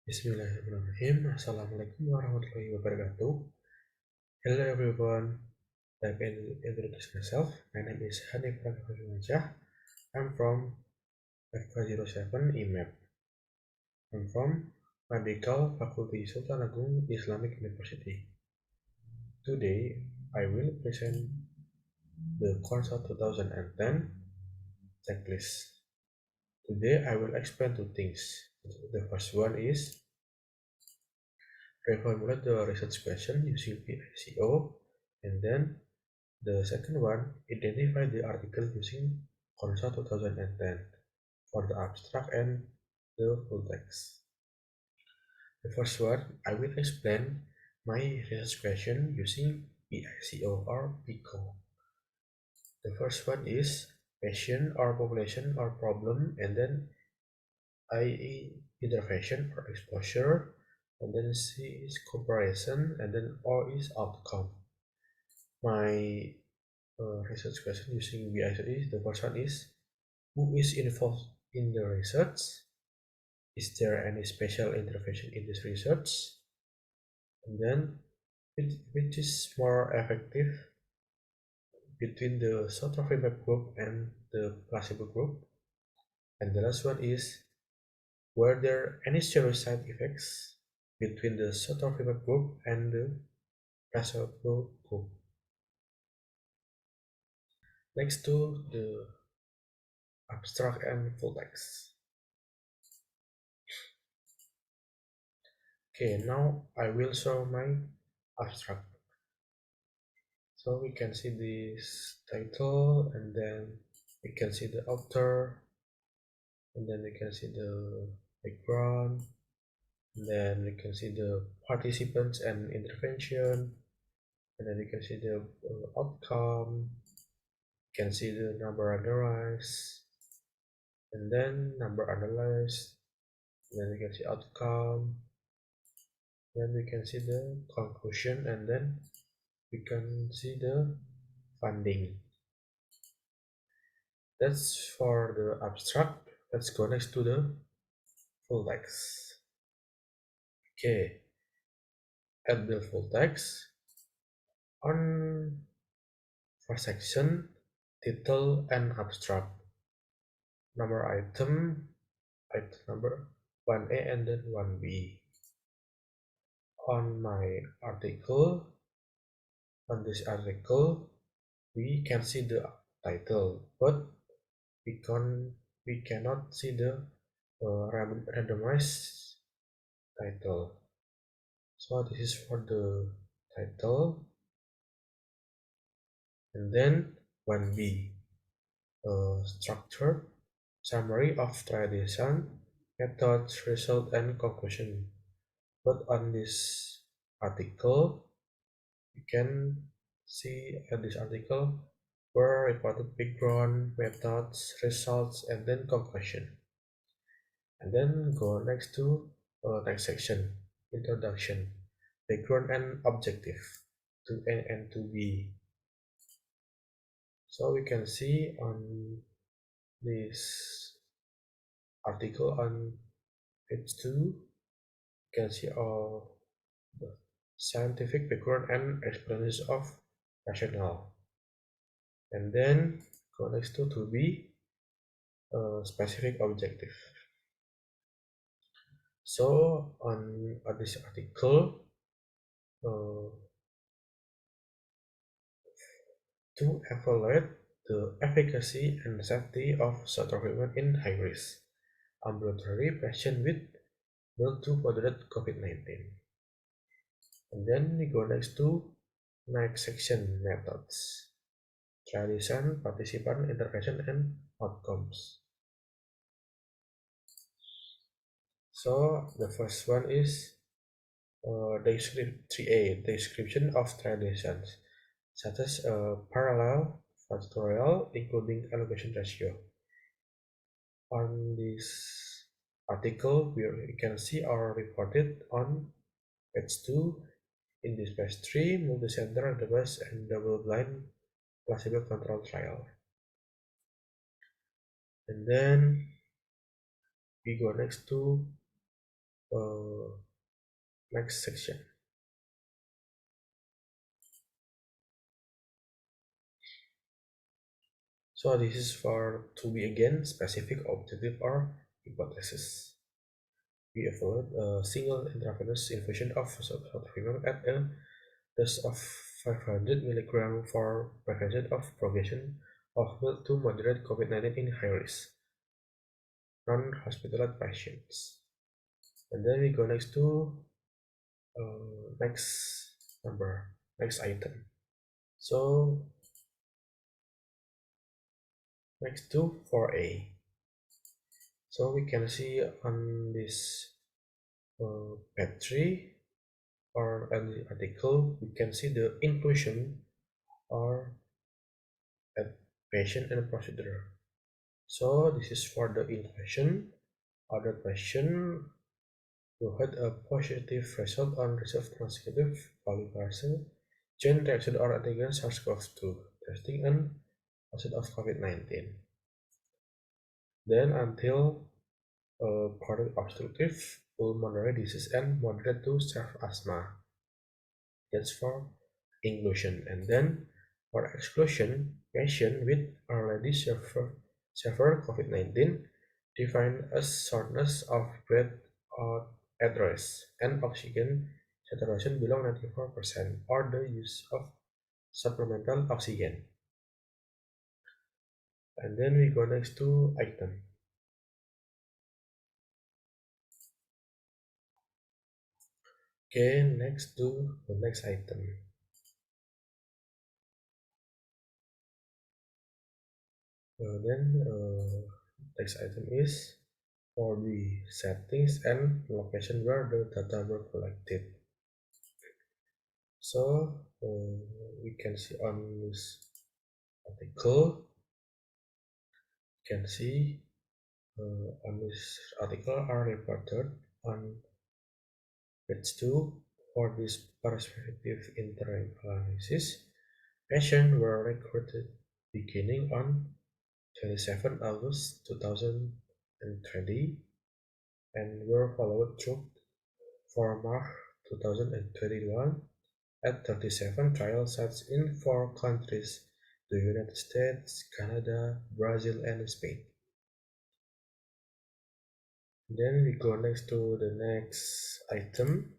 Bismillahirrahmanirrahim. Assalamualaikum warahmatullahi wabarakatuh. Hello everyone. Let me introduce myself. My name is Hanif Praga Firmansyah. I'm from FK-07 EMAP. I'm from Medical Faculty Sultan Agung Islamic University. Today, I will present the Consort 2010 checklist. Today, I will explain two things. The first one is reformulate the research question using PICO, and then the second one, identify the article using Consort 2010 for the abstract and the full text. The first one, I will explain my research question using PICO or PICO. The first one is patient or population or problem, and then I intervention or exposure, and then C is comparison, and then O is outcome. My research question using BICO is, the first one is, who is involved in the research? Is there any special intervention in this research? And then, which is more effective between the sotrovimab group and the placebo group? And the last one is, were there any serious side effects between the sotrovimab group and the placebo group? Next to the abstract and full text. Okay, now I will show my abstract. So we can see this title, and then we can see the author, and then we can see the background, and then we can see the participants and intervention, and then we can see the outcome, we can see the number analyzed, and then number analyzed, and then we can see outcome, then we can see the conclusion, and then we can see the funding. That's for the abstract. Let's go next to the full text. Okay, at the full text, on first section, title and abstract, number item number 1A and then 1B. On my article, on this article, we can see the title, but we cannot see the randomized title. So this is for the title, and then 1B, structure, summary of tradition, methods, result, and conclusion. But on this article, you can see this article were reported background, methods, results, and then conclusion. And then go next to next section, introduction, background and objective, 2A and 2B. So we can see on this article on page 2, you can see all the scientific background and explanations of rationale. And then go next to 2B, specific objective. So on this article, to evaluate the efficacy and safety of sotrovimab in high-risk ambulatory patients with mild to moderate COVID-19. And then we go next to next section, methods, tradition, participant, intervention, and outcomes. So the first one is description of traditions, such as parallel, factorial, including allocation ratio. On this article, we can see our reported on page 2. In this page 3, multi-center, randomized, and double-blind placebo-controlled trial. And then we go next to next section. So this is for to be again specific, objective, or hypothesis. We evaluate a single intravenous infusion of sotrovimab at a dose of 500 mg for prevention of progression of mild to moderate COVID-19 in high-risk non-hospitalized patients. And then we go next to next item. So next to 4A. So we can see on this page 3 or on the article, we can see the inclusion or patient and procedure. So this is for the inclusion. Other patient who had a positive result on reserve consecutive polymerase chain reaction or antigen SARS-CoV-2 testing and onset of COVID-19. Then until chronic obstructive pulmonary disease and moderate to severe asthma. That's for inclusion. And then for exclusion, patient with already severe COVID-19 defined as shortness of breath or at rest and oxygen saturation below 94% or the use of supplemental oxygen. And then we go next to item. Okay, next to the next item. Next item is for the settings and location where the data were collected. So we can see on this article, on this article are reported on page 2 for this perspective interim analysis. Patients were recruited beginning on 27 August 2020 and were followed through for March 2021 at 37 trial sites in 4 countries: the United States, Canada, Brazil, and Spain. Then we go next to the next item.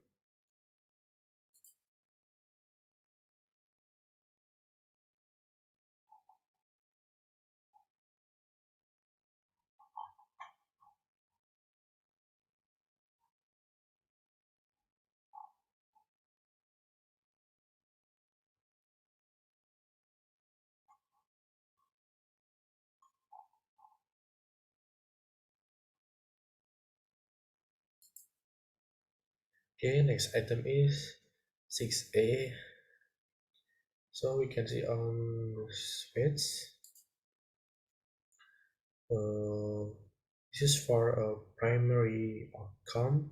Okay, next item is 6A. So we can see on this page, this is for a primary outcome.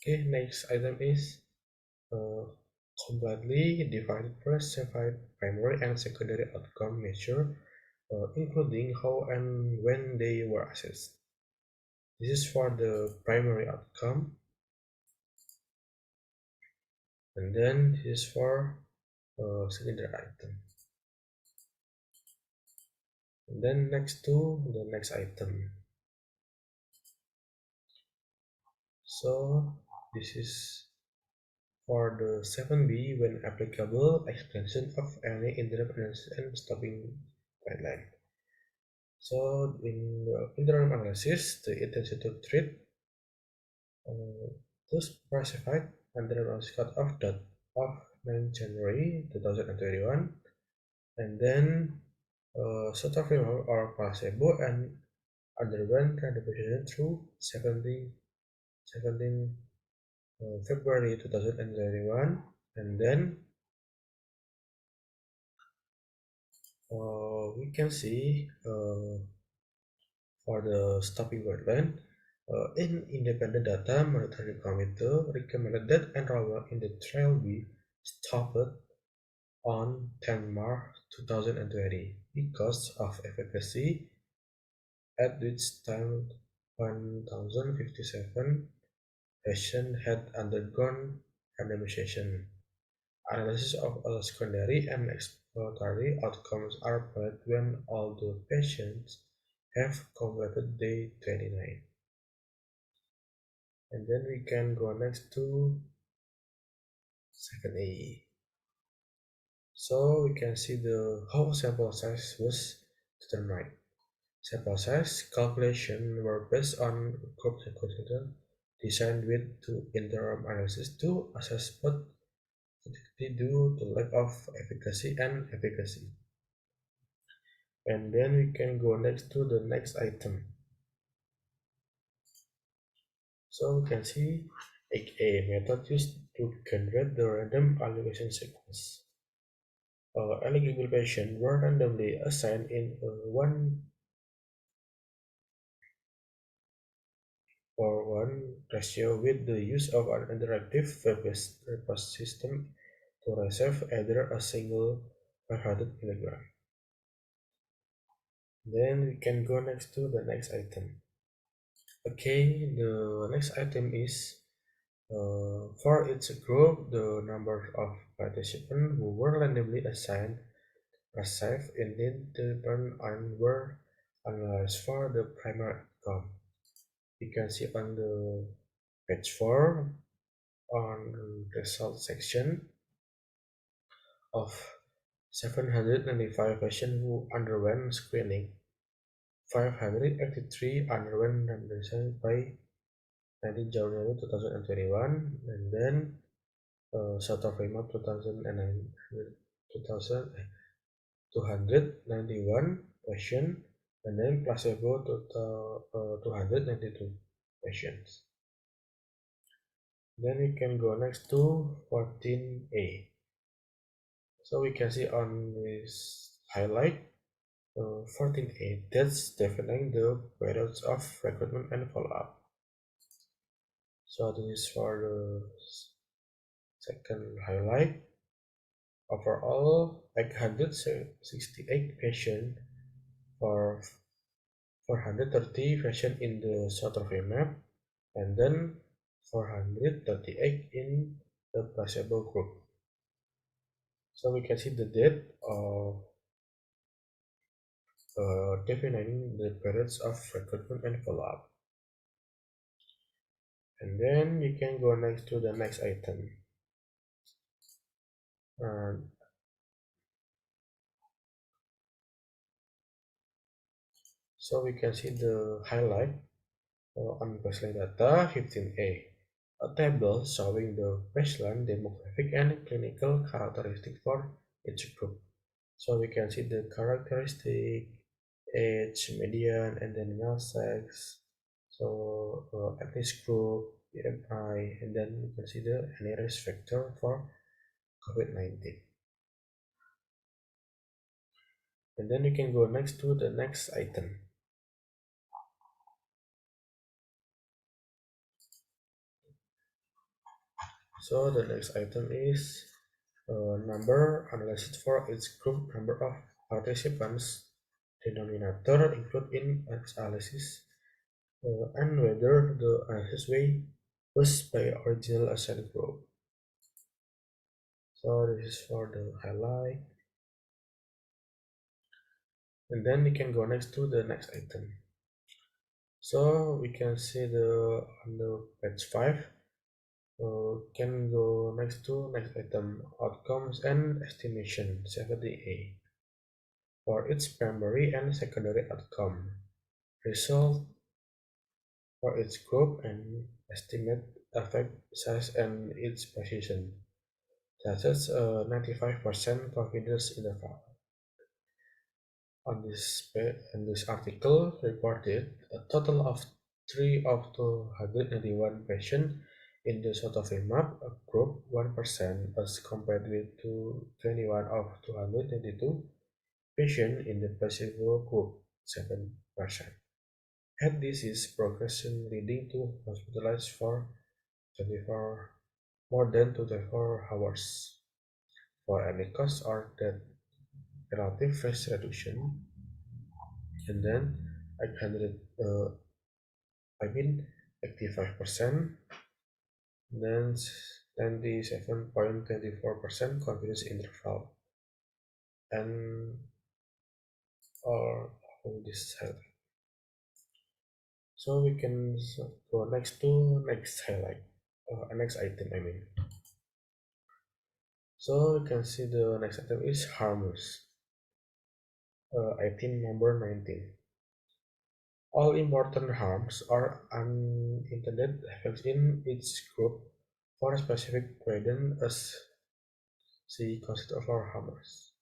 Okay, next item is completely divided specified primary and secondary outcome measure, including how and when they were assessed. This is for the primary outcome, and then this is for secondary item. And then next to the next item. So this is for the 7B when applicable, explanation of any interim and stopping guideline. So in the interim analysis, the intention to treat to specified under the cut-off date of 9 January 2021, and then sotrovimab or placebo and underwent randomization through 17 February 2021, and then we can see for the stopping guideline, in independent data monitoring committee recommended that enrollment in the trial be stopped on 10 March 2020 because of efficacy, at which time 1057 patient had undergone randomization. Analysis of all secondary and exploratory outcomes are valid when all the patients have completed day 29. And then we can go next to second A. So we can see the how sample size was determined. Sample size calculation were based on group sequential designed with two interim analysis to assess both efficacy due to lack of efficacy and efficacy. And then we can go next to the next item. So we can see a method used to generate the random allocation sequence. Eligible patients were randomly assigned in a 1:1 ratio with the use of an interactive web-based request system to receive either a single 500 milligram. Then we can go next to the next item. Okay, the next item is for each group, the number of participants who were randomly assigned received independent and were analyzed for the primary outcome. You can see on the page 4 on the result section of 795 patients who underwent screening, 583 underwent randomization by 19 January 2021, and then South of EMAP 291 patients, and then placebo total 292 patients. Then we can go next to 14A. So we can see on this highlight 14A, that's defining the periods of recruitment and follow-up. So this is for the second highlight. Overall, 868 patients for 430 patients in the sort of EMAP, and then 438 in the placebo group. So we can see the date of defining the periods of recruitment and follow-up. And then we can go next to the next item. So we can see the highlight on baseline data 15A, a table showing the baseline demographic and clinical characteristic for each group. So we can see the characteristic, age, median, and then male sex, so ethnic group, BMI, and then we can see the any risk factor for COVID-19. And then we can go next to the next item. So the next item is number analysis for each group, number of participants, denominator included in analysis, and whether the analysis way was by original assigned group. So this is for the highlight. And then we can go next to the next item. So we can see on the page 5, can go next to next item, outcomes and estimation 70A. For its primary and secondary outcome, result for each group and estimate effect size and its position, such as 95% confidence interval. On this article reported a total of 3 of 291 patients in the sort of EMAP group 1% as compared with 21 of 222 patients in the placebo group 7%. Had disease progression leading to hospitalized for 24 more than 24 hours for any cause or death, relative risk reduction, and then 85%, then 97.24% confidence interval, and all this highlight. So we can go next to next highlight, next item. I mean, so we can see the next item is harmless. Item number 19. All important harms or unintended effects in each group for a specific gradient as see concept of our harmers.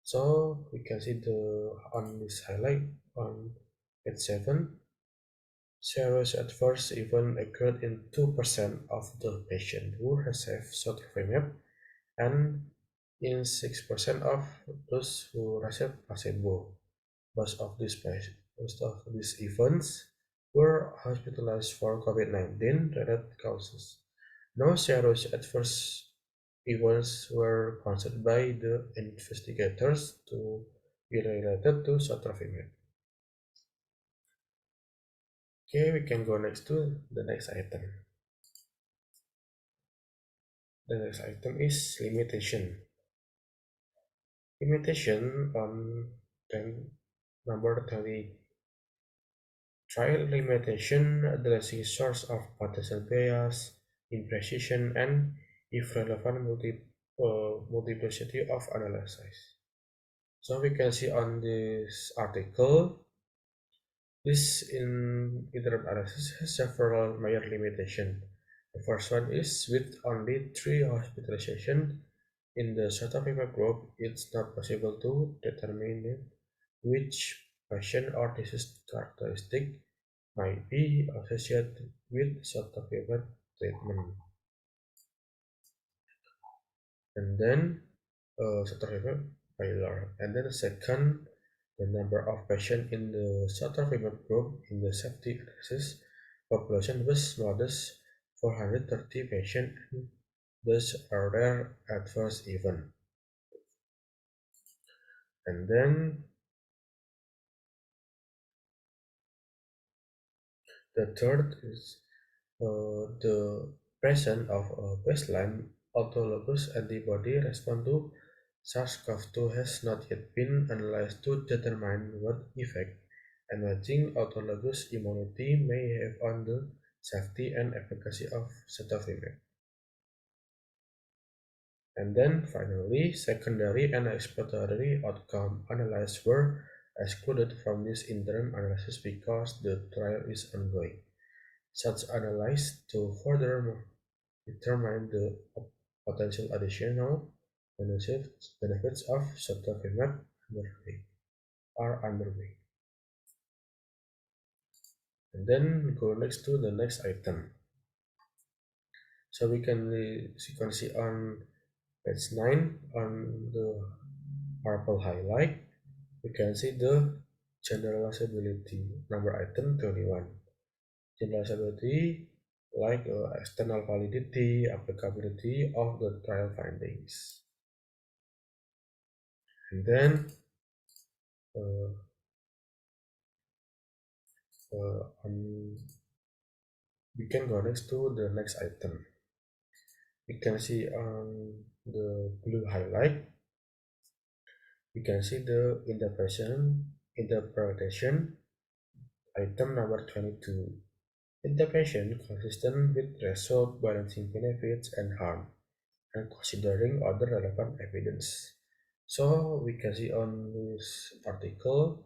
So we can see the on this highlight on page 7. Serious adverse event occurred in 2% of the patients who received sotrovimab and in 6% of those who received placebo. Most of these events were hospitalized for COVID-19 related causes. No serious adverse events were considered by the investigators to be related to sotrovimab. Okay, we can go next to the next item. The next item is limitation. Limitation on 10, number 20. Trial limitation addressing source of potential bias, imprecision, and if relevant multiplicity of analysis. So we can see on this article, this interim analysis has several major limitations. The first one is with only 3 hospitalizations in the sotrovimab group, it's not possible to determine which patient or disease characteristic might be associated with sotrovimab treatment. And then sotrovimab failure. And then second, the number of patients in the sotrovimab group in the safety analysis population was modest, 430 patients, and thus a rare adverse event. And then the third is the presence of a baseline autologous antibody response to SARS-CoV-2 has not yet been analyzed to determine what effect emerging autologous immunity may have on the safety and efficacy of sotrovimab. And then finally, secondary and exploratory outcome analyses were excluded from this interim analysis because the trial is ongoing. Such analyses to further determine the potential additional benefits of sotrovimab are underway. And then go next to the next item. So we can see on page 9 on the purple highlight, we can see the generalizability number item 21. Generalizability like external validity, applicability of the trial findings. And then we can go next to the next item. We can see on the blue highlight, we can see the interpretation item number 22. Interpretation consistent with result balancing benefits and harm and considering other relevant evidence. So we can see on this article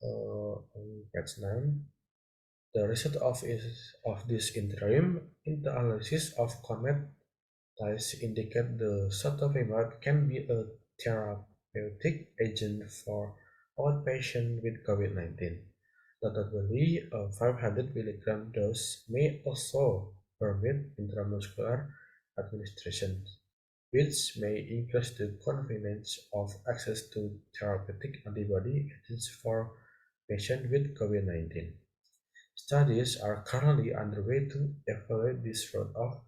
on page 9, the result of this interim analysis of CONNECT ties indicate the sotrovimab can be a therapeutic agent for all patients with COVID-19. Notably, a 500 mg dose may also permit intramuscular administration, which may increase the convenience of access to therapeutic antibody agents for patients with COVID-19. Studies are currently underway to evaluate this route of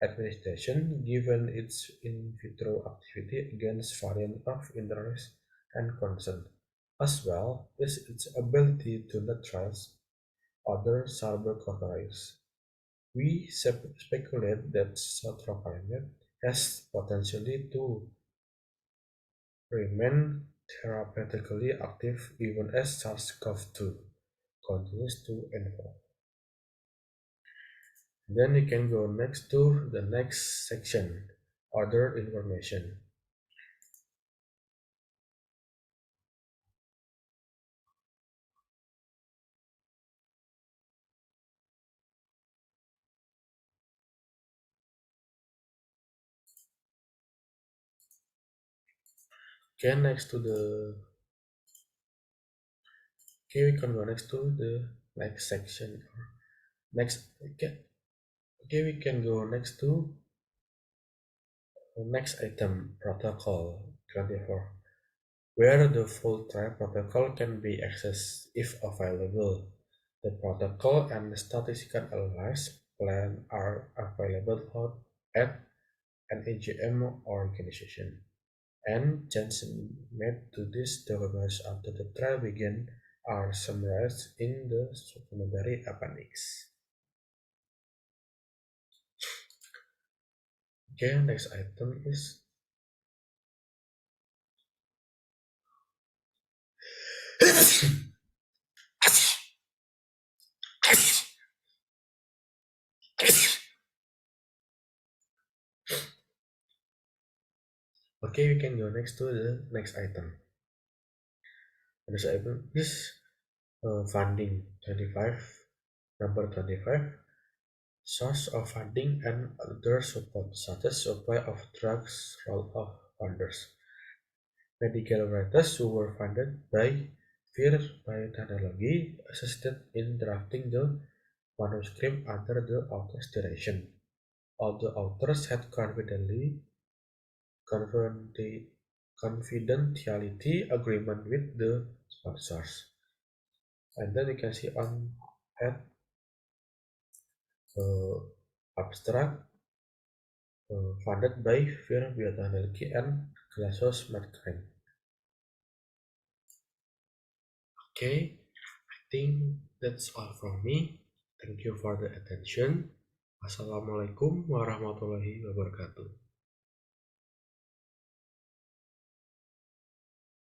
administration given its in vitro activity against variants of interest and concern, as well as its ability to neutralize other cybercoteries. We speculate that sotrocalimab has potentially to remain therapeutically active even as SARS-CoV-2 continues to evolve. Then we can go next to the next section, other information. Okay, we can go next to the next section. Okay, we can go next to the next item, protocol 24, where the full trial protocol can be accessed if available. The protocol and statistical analysis plan are available at an AGM organization, and changes made to these documents after the trial began are summarized in the supplementary appendix. Okay, next item is okay, we can go next to the next item. The next item is funding 25, number 25, source of funding and other support, such as supply of drugs, role of funders. Medical writers who were funded by Vir Biotechnology assisted in drafting the manuscript under the author's direction. All the authors had confidentiality agreement with the sponsors. And then you can see on at abstract funded by Vir Biotechnology and GlaxoSmithKline. Okay, I think that's all from me. Thank you for the attention. Assalamualaikum warahmatullahi wabarakatuh.